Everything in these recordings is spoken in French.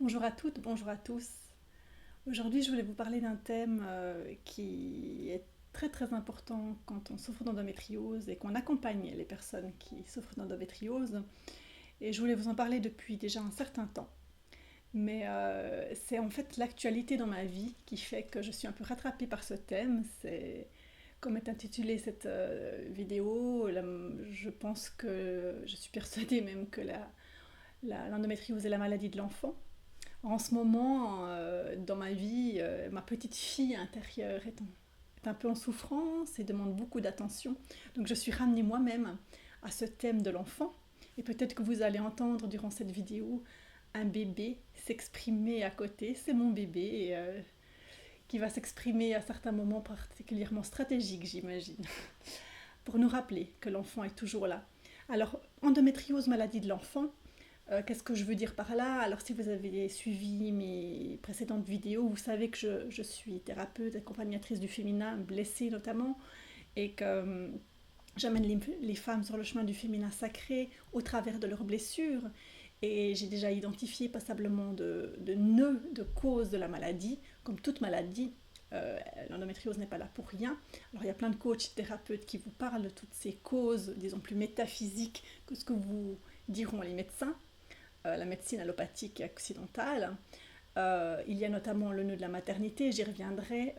Bonjour à toutes, bonjour à tous. Aujourd'hui, je voulais vous parler d'un thème qui est très très important quand on souffre d'endométriose et qu'on accompagne les personnes qui souffrent d'endométriose. Et je voulais vous en parler depuis déjà un certain temps. Mais c'est en fait l'actualité dans ma vie qui fait que je suis un peu rattrapée par ce thème. C'est comme est intitulée cette vidéo, je pense que je suis persuadée même que l'endométriose est la maladie de l'enfant. En ce moment, dans ma vie, ma petite fille intérieure est un peu en souffrance et demande beaucoup d'attention. Donc je suis ramenée moi-même à ce thème de l'enfant. Et peut-être que vous allez entendre durant cette vidéo un bébé s'exprimer à côté. C'est mon bébé qui va s'exprimer à certains moments particulièrement stratégiques, j'imagine, pour nous rappeler que l'enfant est toujours là. Alors, endométriose, maladie de l'enfant, qu'est-ce que je veux dire par là? Alors si vous avez suivi mes précédentes vidéos, vous savez que je suis thérapeute, accompagnatrice du féminin, blessée notamment, et que j'amène les femmes sur le chemin du féminin sacré au travers de leurs blessures. Et j'ai déjà identifié passablement de nœuds, de causes de la maladie. Comme toute maladie, l'endométriose n'est pas là pour rien. Alors il y a plein de coachs, thérapeutes qui vous parlent de toutes ces causes, disons plus métaphysiques que ce que vous diront les médecins, la médecine allopathique et occidentale. Il y a notamment le nœud de la maternité, j'y reviendrai,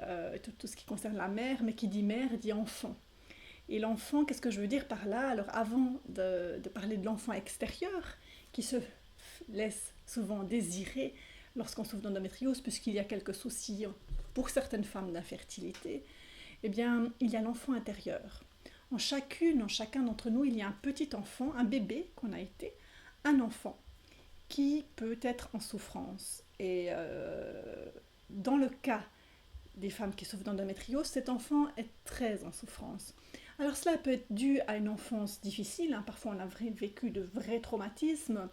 tout ce qui concerne la mère, mais qui dit mère dit enfant. Et l'enfant, qu'est-ce que je veux dire par là? Alors avant de parler de l'enfant extérieur, qui se laisse souvent désirer lorsqu'on souffre d'endométriose, puisqu'il y a quelques soucis pour certaines femmes d'infertilité, eh bien, il y a l'enfant intérieur. En chacun d'entre nous, il y a un petit enfant, un bébé qu'on a été, un enfant qui peut être en souffrance. Et dans le cas des femmes qui souffrent d'endométriose, cet enfant est très en souffrance. Alors cela peut être dû à une enfance difficile, hein. Parfois on a vécu de vrais traumatismes,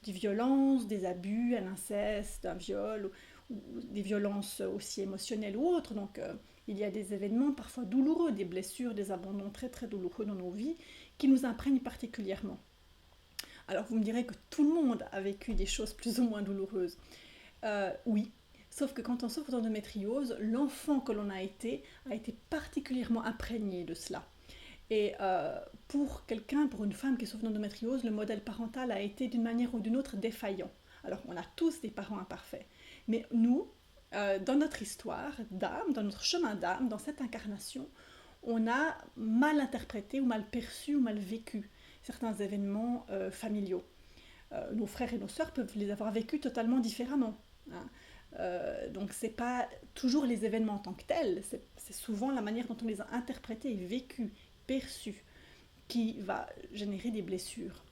des violences, des abus, un inceste, un viol, ou des violences aussi émotionnelles ou autres. Donc il y a des événements parfois douloureux, des blessures, des abandons très très douloureux dans nos vies qui nous imprègnent particulièrement. Alors vous me direz que tout le monde a vécu des choses plus ou moins douloureuses. Oui, sauf que quand on souffre d'endométriose, l'enfant que l'on a été particulièrement imprégné de cela. Et pour quelqu'un, pour une femme qui souffre d'endométriose, le modèle parental a été d'une manière ou d'une autre défaillant. Alors on a tous des parents imparfaits, mais nous, dans notre histoire d'âme, dans notre chemin d'âme, dans cette incarnation, on a mal interprété ou mal perçu ou mal vécu certains événements familiaux. Nos frères et nos sœurs peuvent les avoir vécus totalement différemment, hein. Donc c'est pas toujours les événements en tant que tels, c'est souvent la manière dont on les a interprétés et vécus, perçus, qui va générer des blessures.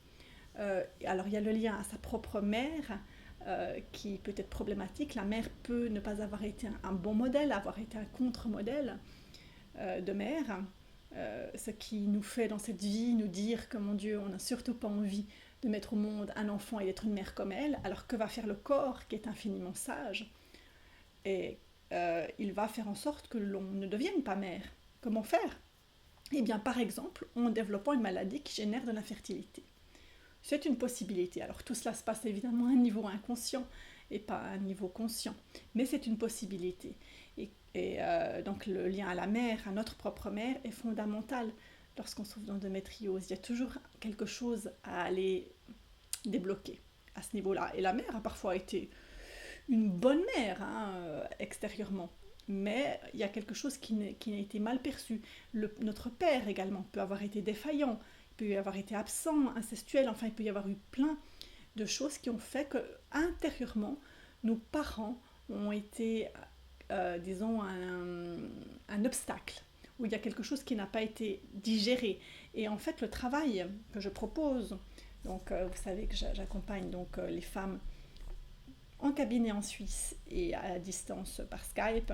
Alors il y a le lien à sa propre mère qui peut être problématique. La mère peut ne pas avoir été un bon modèle, avoir été un contre-modèle de mère, ce qui nous fait dans cette vie nous dire que mon Dieu, on n'a surtout pas envie de mettre au monde un enfant et d'être une mère comme elle. Alors que va faire le corps qui est infiniment sage? Et il va faire en sorte que l'on ne devienne pas mère. Comment faire? Eh bien, par exemple, en développant une maladie qui génère de l'infertilité. C'est une possibilité. Alors tout cela se passe évidemment à un niveau inconscient et pas à un niveau conscient, mais c'est une possibilité. Donc le lien à la mère, à notre propre mère, est fondamental lorsqu'on souffre d'endométriose. Il y a toujours quelque chose à aller débloquer à ce niveau-là. Et la mère a parfois été une bonne mère, hein, extérieurement. Mais il y a quelque chose qui a été mal perçu. Notre père également peut avoir été défaillant, il peut y avoir été absent, incestuel, enfin il peut y avoir eu plein de choses qui ont fait que intérieurement, nos parents ont été, disons, un obstacle, où il y a quelque chose qui n'a pas été digéré. Et en fait, le travail que je propose, donc vous savez que j'accompagne donc les femmes en cabinet en Suisse et à distance par Skype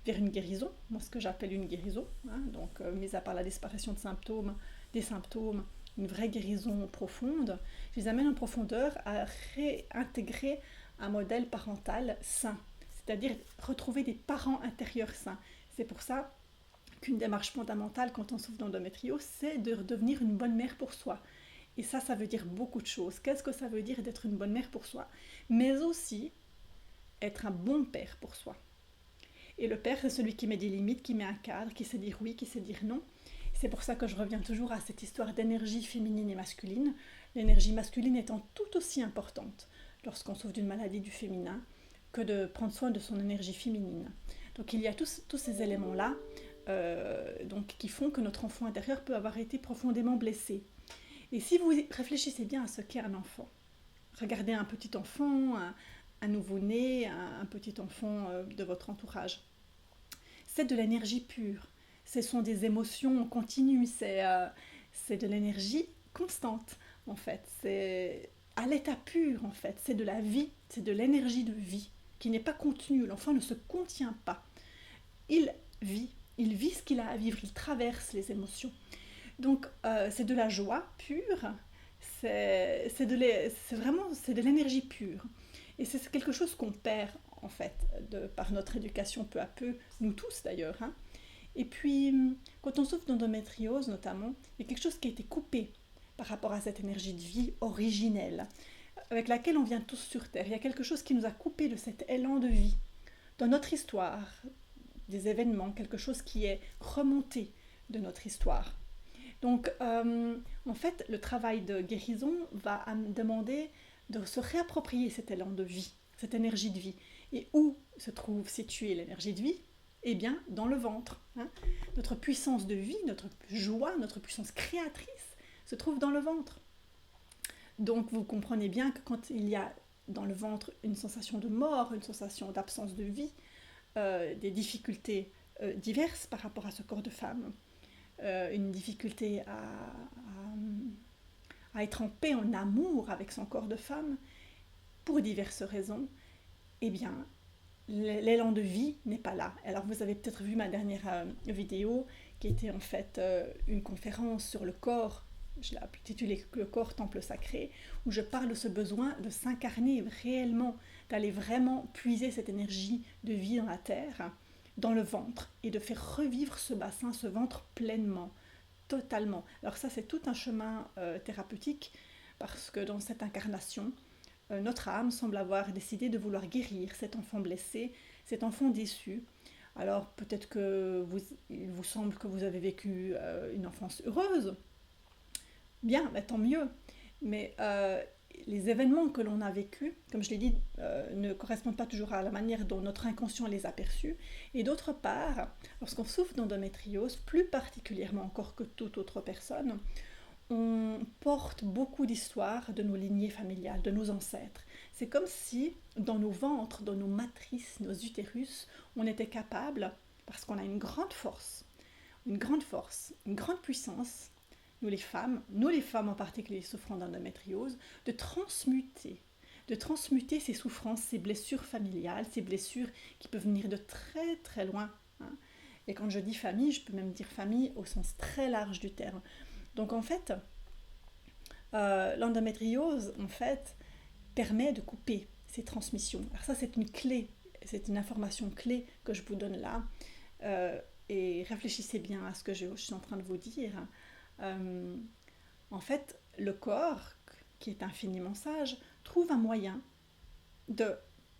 vers une guérison, moi ce que j'appelle une guérison, hein, donc mis à part la disparition de symptômes, des symptômes, une vraie guérison profonde, je les amène en profondeur à réintégrer un modèle parental sain, c'est-à-dire retrouver des parents intérieurs sains. C'est pour ça qu'une démarche fondamentale quand on souffre d'endométriose, c'est de devenir une bonne mère pour soi. Et ça veut dire beaucoup de choses. Qu'est-ce que ça veut dire d'être une bonne mère pour soi? Mais aussi être un bon père pour soi. Et le père, c'est celui qui met des limites, qui met un cadre, qui sait dire oui, qui sait dire non. C'est pour ça que je reviens toujours à cette histoire d'énergie féminine et masculine, l'énergie masculine étant tout aussi importante lorsqu'on souffre d'une maladie du féminin que de prendre soin de son énergie féminine. Donc il y a tous ces éléments-là qui font que notre enfant intérieur peut avoir été profondément blessé. Et si vous réfléchissez bien à ce qu'est un enfant, regardez un petit enfant, un nouveau-né, un petit enfant de votre entourage, c'est de l'énergie pure. Ce sont des émotions continues, c'est de l'énergie constante, en fait. C'est à l'état pur, en fait. C'est de la vie, c'est de l'énergie de vie qui n'est pas contenue. L'enfant ne se contient pas. Il vit, il vit ce qu'il a à vivre, il traverse les émotions. Donc, c'est de la joie pure, c'est de l'énergie pure. Et c'est quelque chose qu'on perd, en fait, par notre éducation peu à peu, nous tous d'ailleurs, hein. Et puis, quand on souffre d'endométriose notamment, il y a quelque chose qui a été coupé par rapport à cette énergie de vie originelle, avec laquelle on vient tous sur Terre. Il y a quelque chose qui nous a coupé de cet élan de vie dans notre histoire, des événements, quelque chose qui est remonté de notre histoire. Donc, en fait, le travail de guérison va demander de se réapproprier cet élan de vie, cette énergie de vie. Et où se trouve située l'énergie de vie? Eh bien, dans le ventre, hein. Notre puissance de vie, notre joie, notre puissance créatrice se trouve dans le ventre. Donc, vous comprenez bien que quand il y a dans le ventre une sensation de mort, une sensation d'absence de vie, des difficultés diverses par rapport à ce corps de femme, une difficulté à être en paix, en amour avec son corps de femme, pour diverses raisons, eh bien, l'élan de vie n'est pas là. Alors vous avez peut-être vu ma dernière vidéo, qui était en fait une conférence sur le corps, je l'ai intitulée Le corps temple sacré, où je parle de ce besoin de s'incarner réellement, d'aller vraiment puiser cette énergie de vie dans la terre, dans le ventre, et de faire revivre ce bassin, ce ventre pleinement, totalement. Alors ça, c'est tout un chemin thérapeutique, parce que dans cette incarnation, notre âme semble avoir décidé de vouloir guérir cet enfant blessé, cet enfant déçu. Alors peut-être il vous semble que vous avez vécu une enfance heureuse. Bien, bah, tant mieux. Mais les événements que l'on a vécus, comme je l'ai dit, ne correspondent pas toujours à la manière dont notre inconscient les a perçus. Et d'autre part, lorsqu'on souffre d'endométriose, plus particulièrement encore que toute autre personne, on porte beaucoup d'histoires de nos lignées familiales, de nos ancêtres. C'est comme si dans nos ventres, dans nos matrices, nos utérus, on était capable, parce qu'on a une grande force, une grande puissance, nous les femmes en particulier souffrant d'endométriose, de transmuter ces souffrances, ces blessures familiales, ces blessures qui peuvent venir de très très loin, hein. Et quand je dis famille, je peux même dire famille au sens très large du terme. Donc en fait, l'endométriose en fait permet de couper ces transmissions. Alors ça, c'est une clé, c'est une information clé que je vous donne là. Et réfléchissez bien à ce que je suis en train de vous dire. En fait, le corps, qui est infiniment sage, trouve un moyen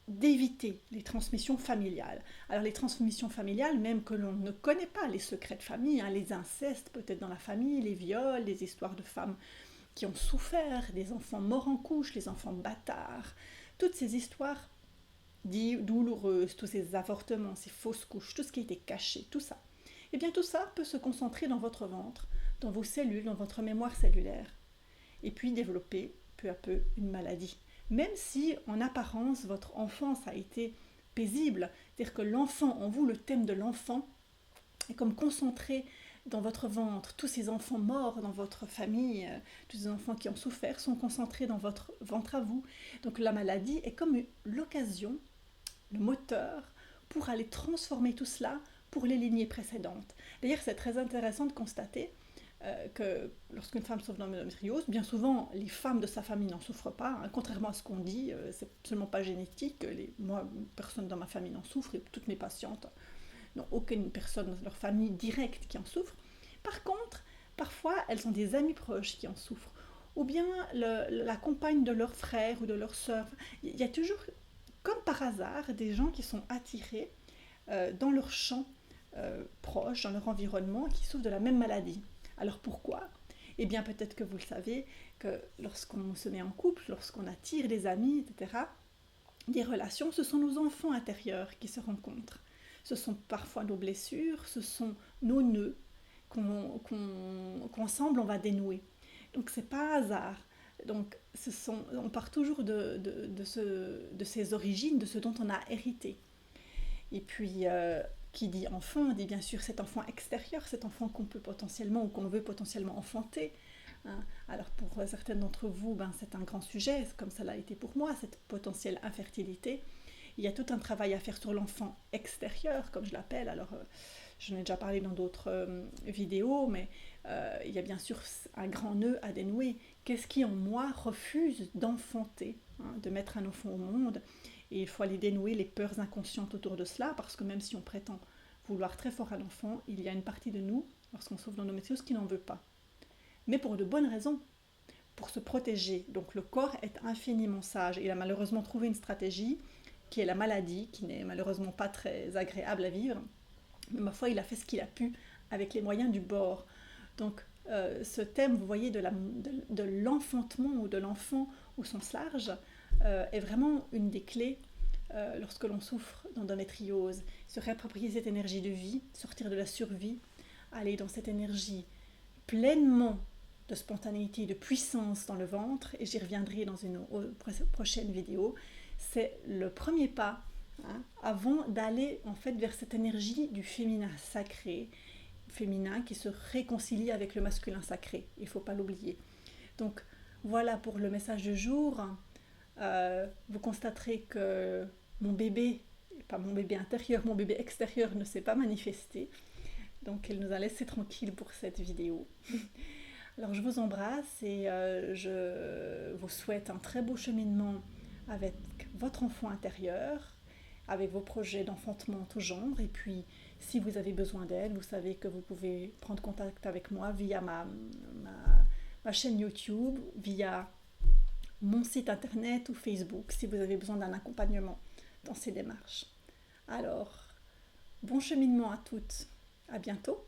d'éviter les transmissions familiales. Alors les transmissions familiales, même que l'on ne connaît pas, les secrets de famille, hein, les incestes peut-être dans la famille, les viols, les histoires de femmes qui ont souffert, des enfants morts en couche, les enfants bâtards, toutes ces histoires douloureuses, tous ces avortements, ces fausses couches, tout ce qui a été caché, tout ça. Eh bien tout ça peut se concentrer dans votre ventre, dans vos cellules, dans votre mémoire cellulaire, et puis développer peu à peu une maladie. Même si en apparence votre enfance a été paisible, c'est-à-dire que l'enfant en vous, le thème de l'enfant, est comme concentré dans votre ventre. Tous ces enfants morts dans votre famille, tous ces enfants qui ont souffert sont concentrés dans votre ventre à vous. Donc la maladie est comme l'occasion, le moteur, pour aller transformer tout cela pour les lignées précédentes. D'ailleurs, c'est très intéressant de constater que lorsqu'une femme souffre d'endométriose, bien souvent les femmes de sa famille n'en souffrent pas, hein, contrairement à ce qu'on dit, c'est absolument pas génétique. Moi, personne dans ma famille n'en souffre, et toutes mes patientes n'ont aucune personne dans leur famille directe qui en souffre. Par contre, parfois, elles ont des amis proches qui en souffrent, ou bien la compagne de leur frère ou de leur sœur. Il y a toujours comme par hasard, des gens qui sont attirés dans leur champ proche, dans leur environnement, qui souffrent de la même maladie. Alors pourquoi? Eh bien peut-être que vous le savez, que lorsqu'on se met en couple, lorsqu'on attire des amis, etc., des relations, ce sont nos enfants intérieurs qui se rencontrent. Ce sont parfois nos blessures, ce sont nos nœuds qu'ensemble on va dénouer. Donc c'est pas hasard. Donc on part toujours de ces origines, de ce dont on a hérité. Et puis, qui dit enfant, dit bien sûr cet enfant extérieur, cet enfant qu'on peut potentiellement ou qu'on veut potentiellement enfanter. Hein. Alors pour certaines d'entre vous, c'est un grand sujet, comme ça l'a été pour moi, cette potentielle infertilité. Il y a tout un travail à faire sur l'enfant extérieur, comme je l'appelle. Alors, j'en ai déjà parlé dans d'autres vidéos, mais il y a bien sûr un grand nœud à dénouer. Qu'est-ce qui en moi refuse d'enfanter, hein, de mettre un enfant au monde? Et il faut aller dénouer les peurs inconscientes autour de cela, parce que même si on prétend vouloir très fort un enfant, il y a une partie de nous, lorsqu'on souffre d'endométriose, qui n'en veut pas. Mais pour de bonnes raisons, pour se protéger. Donc le corps est infiniment sage. Il a malheureusement trouvé une stratégie qui est la maladie, qui n'est malheureusement pas très agréable à vivre. Mais ma foi, il a fait ce qu'il a pu avec les moyens du bord. Donc ce thème, vous voyez, de l'enfantement ou de l'enfant au sens large, est vraiment une des clés lorsque l'on souffre d'endométriose. Se réapproprier cette énergie de vie, sortir de la survie, aller dans cette énergie pleinement de spontanéité, de puissance dans le ventre, et j'y reviendrai dans une prochaine vidéo. C'est le premier pas, hein, avant d'aller en fait vers cette énergie du féminin sacré, féminin qui se réconcilie avec le masculin sacré, il ne faut pas l'oublier. Donc voilà pour le message du jour. Vous constaterez que mon bébé, pas mon bébé intérieur, mon bébé extérieur ne s'est pas manifesté. Donc il nous a laissé tranquille pour cette vidéo. Alors je vous embrasse et je vous souhaite un très beau cheminement avec votre enfant intérieur, avec vos projets d'enfantement en tout genre. Et puis si vous avez besoin d'aide, vous savez que vous pouvez prendre contact avec moi via ma chaîne YouTube, via mon site internet ou Facebook, si vous avez besoin d'un accompagnement dans ces démarches. Alors, bon cheminement à toutes, à bientôt.